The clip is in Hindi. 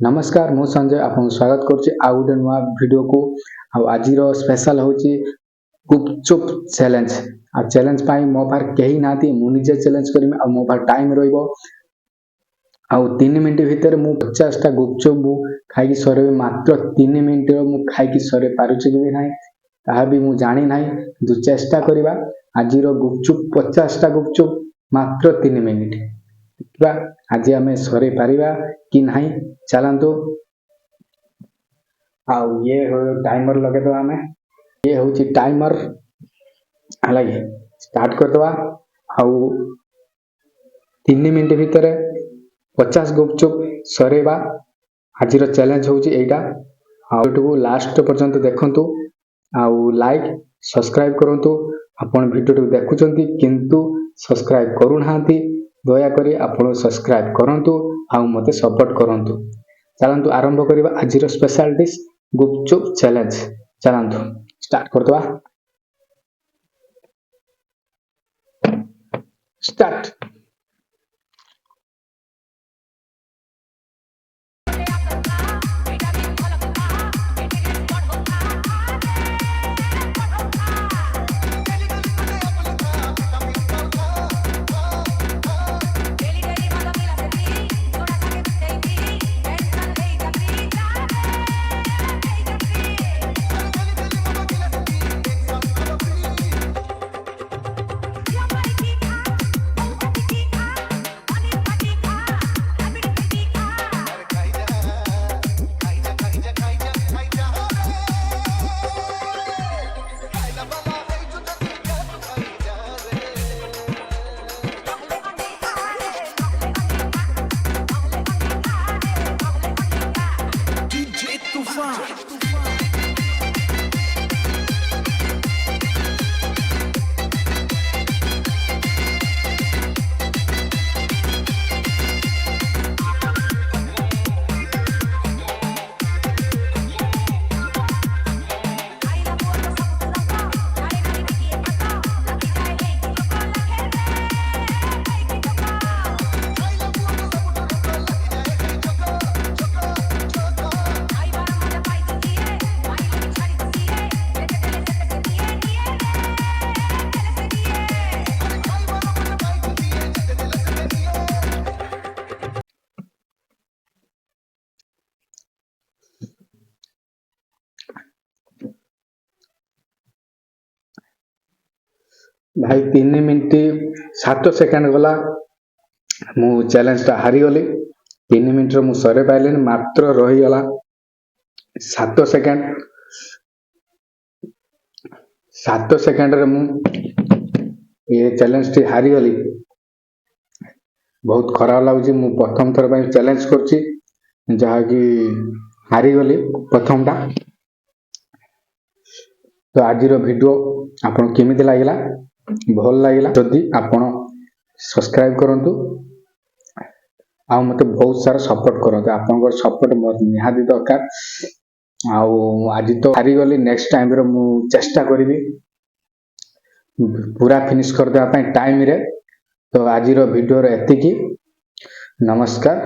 नमस्कार मु संजय आपन स्वागत करछि आ गुटे नुआ वीडियो को। आज स्पेशल होछि गुपचुप चैलेंज। आ चैलेंज पाई मो पार कहीं नाती मु निजे चैलेंज करमी आ मो पार टाइम रहइबो आ 3 मिनिट भीतर मु 50 टा गुपचुप मु खाई सरे मात्र 3 मिनिट मु खाई सरे पारुछि कि नाही ताहा भी मु जानि नाही। दु चेष्टा करबा आज गुपचुप 50 टा गुपचुप मात्र 3 मिनिट आज आम सरे पारिबा कि नहीं चलतु। ये टाइमर लगे दो आम ये हूँ टाइमर है स्टार्ट करदे। 3 मिनिट भितर 50 गुपचुप सरेबा आज चैलेंज हूँ यहाँ। लास्ट पर्यंत देखंतु लाइक सब्सक्राइब करंतु। आपण वीडियो देखुचंती किंतु सब्सक्राइब करूना दयाकोरी आपण सब्सक्राइब करंतु मते सपोर्ट करंतु। चलंतु आरंभ करिबा आज स्पेशल डिश गुपचुप चैलेंज। चलंतु स्टार्ट करदवा। स्टार्ट। भाई 3 मिनिट 7 सेकंड गला मु चैलेंज टा हारी गली। 3 मिनिट मु सरे पाइले मात्र रही गला 7 सेकंड। 7 सेकंड रे मु ये चैलेंज टी हारी गली। बहुत खराब लागुची। मु प्रथम थर पई चैलेंज करची जहा कि हारी गली प्रथम टा। तो आज वीडियो आपन केमिति लागिला भल लगे जदि आपण सब्सक्राइब करंतु मते बहुत सारा सपोर्ट करंतु। आपन सपोर्ट निहाती दरकार। आज तो हारी गली नेक्स्ट टाइम रे मु चेष्टा करिवि पूरा फिनिश कर देबा टाइम रे। तो आज वीडियो रे एतिकी। नमस्कार।